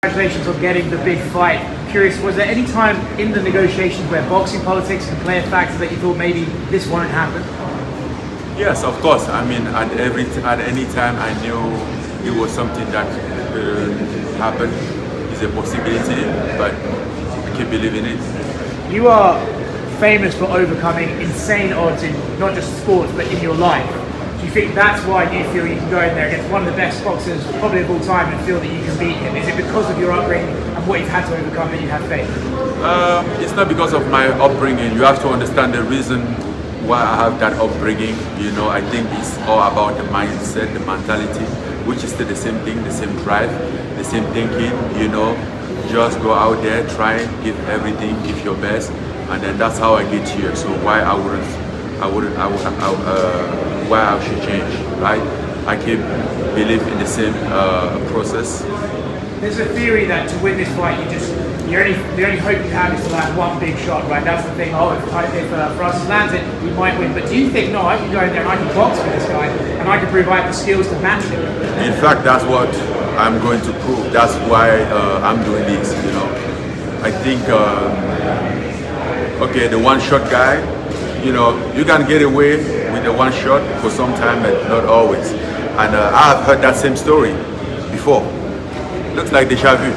Congratulations on getting the big fight. Curious, was there any time in the negotiations where boxing politics can play a factor that you thought maybe this won't happen? Yes, of course. I mean, at any time I knew it was something that happen. It's a possibility, but I keep believing it. You are famous for overcoming insane odds in not just sports, but in your life. Do you think that's why you feel you can go in there against one of the best boxers probably of all time and feel that you can beat him? Is it because of your upbringing and what you've had to overcome that you have faith? It's not because of my upbringing. You have to understand the reason why I have that upbringing. You know, I think it's all about the mindset, the mentality, which is still the same thing, the same drive, the same thinking. You know, just go out there, try, give everything, give your best, and then that's how I get here. So why why I should change, right? I keep believe in the same process. There's a theory that to win this fight, the only hope you have is to land one big shot, right? That's the thing. Oh, if Francis lands it, we might win. But do you think, no, I can go in there and I can box for this guy, and I can prove I have the skills to match him? In fact, that's what I'm going to prove. That's why I'm doing this. You know, I think okay, the one-shot guy. You know, you can get away with the one shot for some time, but not always. And I have heard that same story before. Looks like deja vu.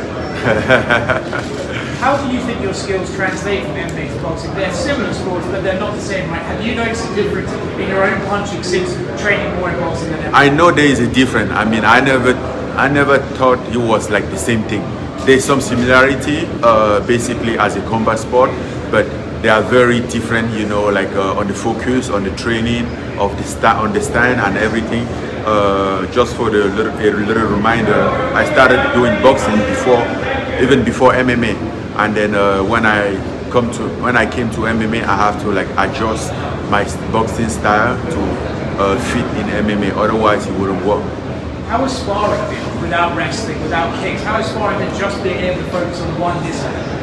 How do you think your skills translate from MMA to boxing? They're similar sports, but they're not the same, right? Have you noticed a difference in your own punching since training more in boxing than MMA? I know there is a difference. I mean, I never thought it was like the same thing. There's some similarity, basically as a combat sport, but they are very different, you know, like on the focus, on the training, of the stand and everything. Just for a little reminder, I started doing boxing even before MMA, and then when I came to MMA, I have to like adjust my boxing style to fit in MMA. Otherwise, it wouldn't work. How is sparring been without wrestling, without kicks? How is sparring been just being able to focus on one discipline?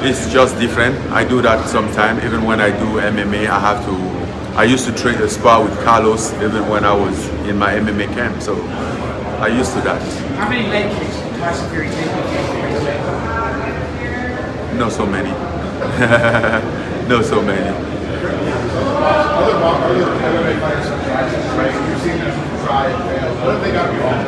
It's just different. I do that sometimes. Even when I do MMA, I used to train a spar with Carlos even when I was in my MMA camp. So I used to that. How many leg kicks did Tyson Fury take with you? Not so many. Not so many. Other MMA fighters have tried to train. You've seen them try and fail. What have they got wrong?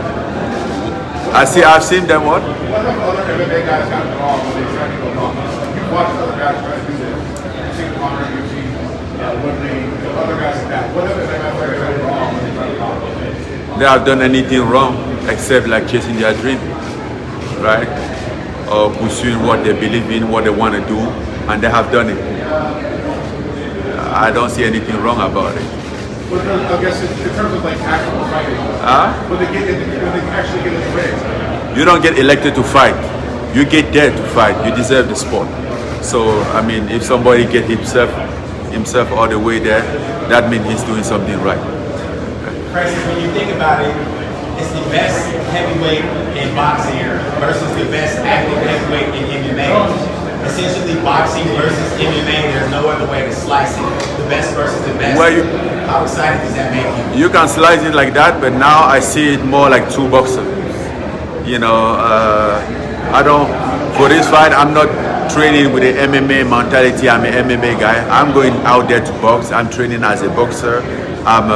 I've seen them what? What have other MMA guys gotten wrong when they try to go wrong? You've watched other guys try to do this. You've seen Conor, you've seen other guys like that. What have MMA players done wrong when they try to wrong? They have done anything wrong except like chasing their dream, right? Or pursuing what they believe in, what they want to do, and they have done it. I don't see anything wrong about it. But I guess in terms of like actual fighting, when they actually get in the ring. You don't get elected to fight. You get there to fight. You deserve the sport. So I mean, if somebody get himself all the way there, that means he's doing something right. Francis, when you think about it, it's the best heavyweight in boxing versus the best active heavyweight in MMA. Essentially, boxing versus MMA, there's no other way to slice it. The best versus the best. How excited does that make you? You can slice it like that, but now I see it more like two boxers. You know, for this fight, I'm not training with the MMA mentality. I'm an MMA guy. I'm going out there to box. I'm training as a boxer. I'm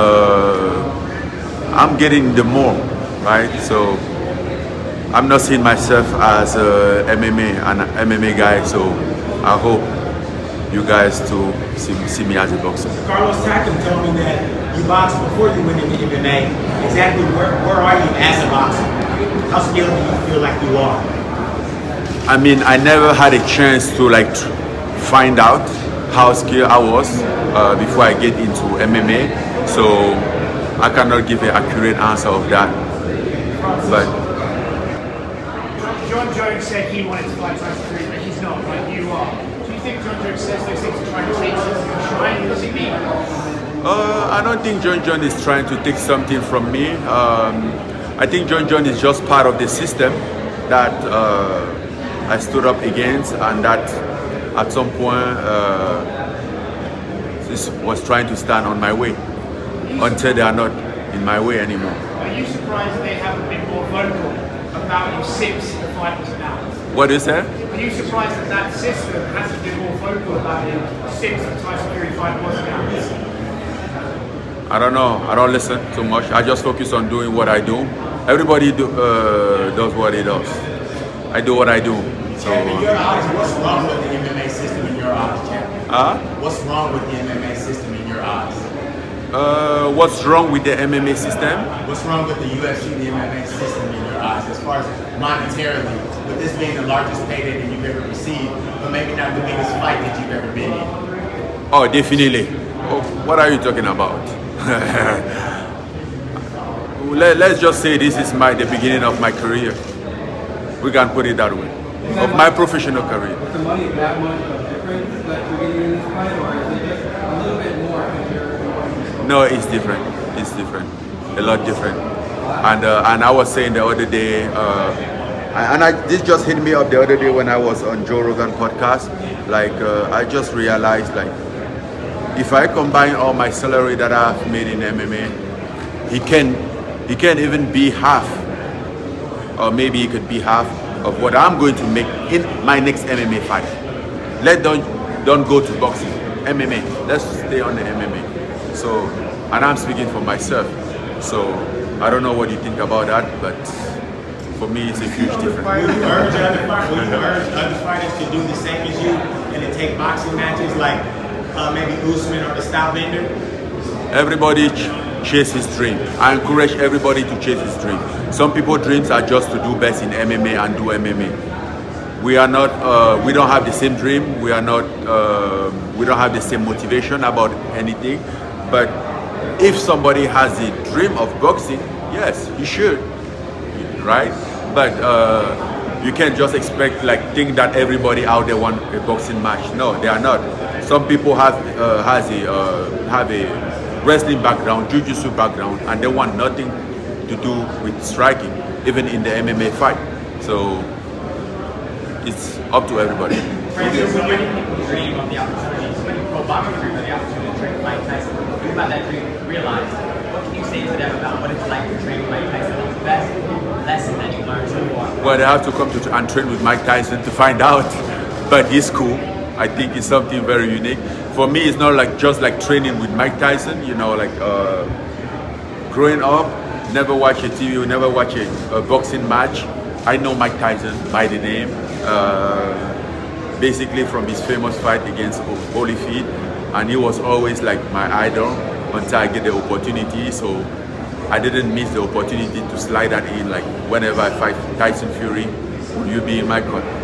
getting the more, right? So I'm not seeing myself as an MMA guy. So I hope you guys to see me as a boxer. Carlos Takam told me that you boxed before you went into MMA. Exactly where are you as a boxer? How skilled do you feel like you are? I mean, I never had a chance to like find out how skilled I was before I get into MMA. So I cannot give an accurate answer of that. But Jon Jones said he wanted to fight Tyson Fury, but he's not, right? You are. Do you think Jon Jones says those things to try and take something from trying? Does he mean? I don't think Jon Jones is trying to take something from me. I think Jon Jones is just part of the system that I stood up against, and that at some point was trying to stand on my way until they are not in my way anymore. Are you surprised they haven't been more vocal about you since the fight was announced? What do you say? Are you surprised that that system hasn't been more vocal about it since the Tyson Fury fight was announced? I don't know. I don't listen too much. I just focus on doing what I do. Everybody does what he does. I do what I do. So. In your eyes, what's wrong with the MMA system in your eyes, champ? What's wrong with the MMA system in your eyes? What's wrong with the MMA system? What's wrong with the UFC, the MMA system in your eyes, as far as monetarily, with this being the largest payday that you've ever received, but maybe not the biggest fight that you've ever been in? Oh, definitely. Oh, what are you talking about? Let's just say this is the beginning of my career. We can put it that way. Of my professional career. Is the money that much different that you're getting in this fight, or is it just a little bit more compared to? No, it's different. It's different. A lot different. And I was saying the other day, this just hit me up the other day when I was on Joe Rogan podcast. Like I just realized, like, if I combine all my salary that I've made in MMA, he can't even be half, or maybe he could be half of what I'm going to make in my next MMA fight. Don't go to boxing, MMA. Let's stay on the MMA. So, and I'm speaking for myself. So, I don't know what you think about that, but for me, it's a huge difference. Will you urge other fighters to do the same as you and to take boxing matches like maybe Usman or the style vendor? Everybody chase his dream. I encourage everybody to chase his dream. Some people's dreams are just to do best in MMA and do MMA. We are not. We don't have the same dream. We are not. We don't have the same motivation about anything. But if somebody has the dream of boxing, yes, he should, right? But you can't just expect, like, think that everybody out there want a boxing match. No, they are not. Some people have a wrestling background, jiu-jitsu background, and they want nothing to do with striking, even in the MMA fight. So it's up to everybody. Francis, so many people dream of the opportunity, so many pro boxers dream of the opportunity to train with Mike Tyson. Think about that dream, realize. What can you say to them about what it's like to train with Mike Tyson? What's the best lesson that you learned so far? Well, they have to come to and train with Mike Tyson to find out. But he's cool. I think it's something very unique. For me, it's not like just like training with Mike Tyson, you know, like growing up, never watch a TV, never watch a boxing match. I know Mike Tyson by the name, basically from his famous fight against Holyfield, and he was always like my idol until I get the opportunity. So I didn't miss the opportunity to slide that in. Like whenever I fight Tyson Fury, will you be in my corner?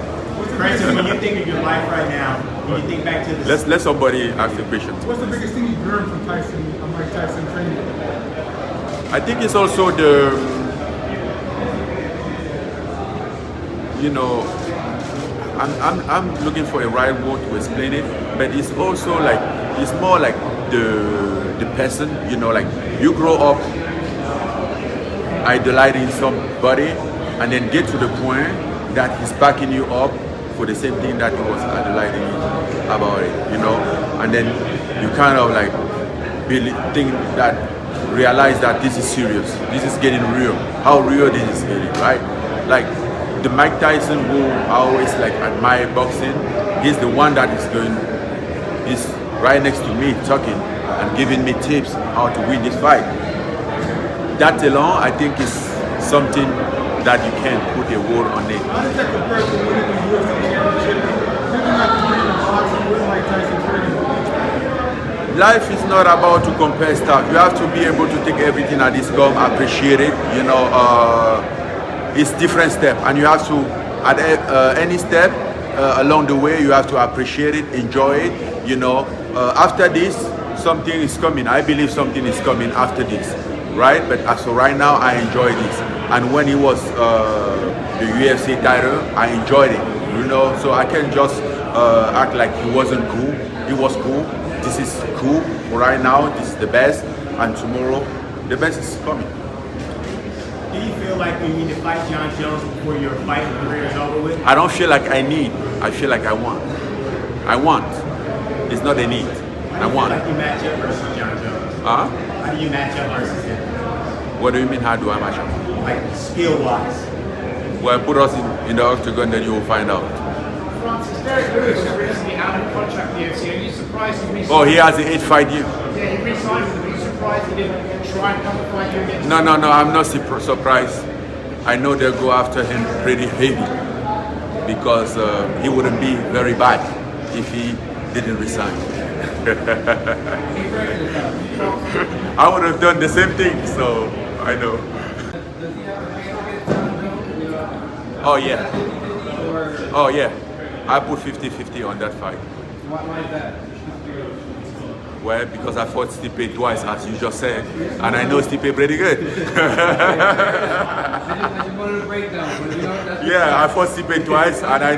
Francis, when you think of your life right now, when you think back to the... Let somebody ask the question. What's the biggest thing you've learned from Mike Tyson training? I think it's also the, you know, I'm looking for a right word to explain it, but it's also like, it's more like the person, you know, like you grow up idolizing somebody and then get to the point that he's backing you up for the same thing that he was idolizing about it, you know, and then you kind of like realize that this is serious, this is getting real, how real this is getting, right? Like the Mike Tyson who I always like admire boxing, he's the one that he's right next to me talking and giving me tips how to win this fight. That alone, I think, is something that you can't put a word on it. How does that compare to winning the UFC championship? Maybe not to win in boxing with Mike Tyson training. Life is not about to compare stuff. You have to be able to take everything that is come, appreciate it. You know, it's different step, and you have to, at any step along the way, you have to appreciate it, enjoy it. You know, after this, something is coming. I believe something is coming after this, right? But as for right now, I enjoy this. And when he was the UFC title, I enjoyed it, you know. So I can't just act like he wasn't cool. He was cool. This is cool for right now. This is the best, and tomorrow, the best is coming. Do you feel like you need to fight Jon Jones before your fighting career is over with? I don't feel like I need. I feel like I want. I want. It's not a need. I want. How do you match up versus Jon Jones? Huh? How do you match up versus him? What do you mean? How do I match up? Like skill-wise. Well, put us in the octagon, then you will find out. Francis, Derek Lewis is recently out of contract with the UFC. Are you surprised he re-signed? Oh, he has an 8-fight deal. Yeah, he re-signed with them. Are you surprised he didn't try and come and fight you against? No, I'm not surprised. I know they'll go after him pretty heavy because he wouldn't be very bad if he didn't resign. I would have done the same thing, so I know. Oh yeah. Oh yeah. I put 50-50 on that fight. Why is that? Well, because I fought Stipe twice, as you just said, and I know Stipe pretty good. Yeah, I fought Stipe twice, and I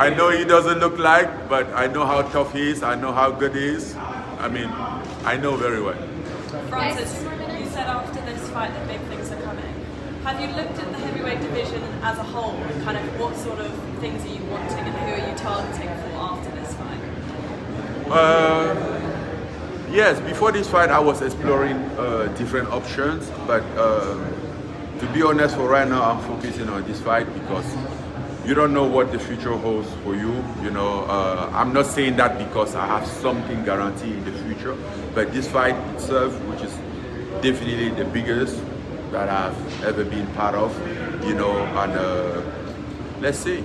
know he doesn't look like, but I know how tough he is. I know how good he is. I mean, I know very well. Francis, you said after this fight that big things are coming. Have you looked at the heavyweight division as a whole, and kind of what sort of things are you wanting and who are you targeting for after this fight? Yes, before this fight I was exploring different options, but to be honest, for right now I'm focusing on this fight because you don't know what the future holds for you. You know, I'm not saying that because I have something guaranteed in the future, but this fight itself, which is definitely the biggest that I've ever been part of, you know, and let's see.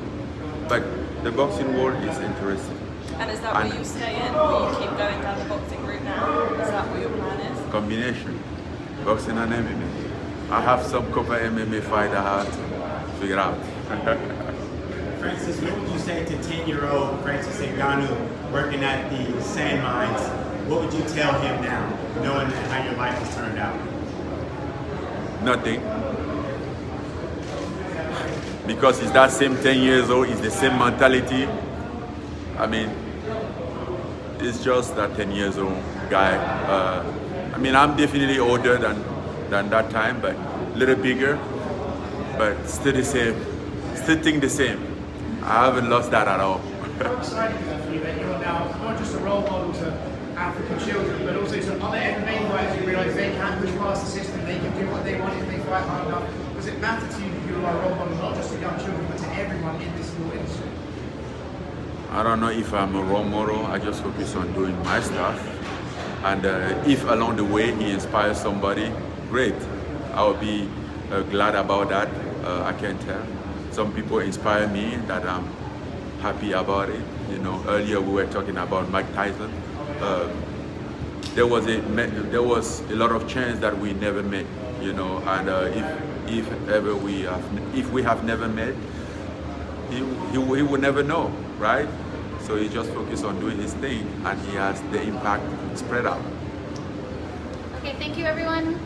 But the boxing world is interesting. And is that where you stay in? Will you keep going down the boxing route now? Is that what your plan is? Combination, boxing and MMA. I have some couple MMA fight I have to figure out. Francis, what would you say to 10-year-old Francis Ngannou working at the sand mines? What would you tell him now, knowing how your life has turned out? Nothing. Because he's that same 10 years old, it's the same mentality. I mean, it's just that 10 years old guy. I mean, I'm definitely older than that time, but a little bigger, but still the same. Still think the same. I haven't lost that at all. How exciting is that for you that you're now not just a role model to African children, but also to other MMA fighters who realise they can push past the system, they can do what they want if they fight hard enough. Does it matter to you that you are a role model not just to young children, but to everyone in this sport industry? I don't know if I'm a role model. I just focus on doing my stuff. And if along the way he inspires somebody, great. I'll be glad about that. I can tell. Some people inspire me that I'm happy about it. You know, earlier we were talking about Mike Tyson. There was a lot of chance that we never met. You know, and if we have never met, he will never know, right? So he just focused on doing his thing, and he has the impact spread out. Okay, thank you everyone.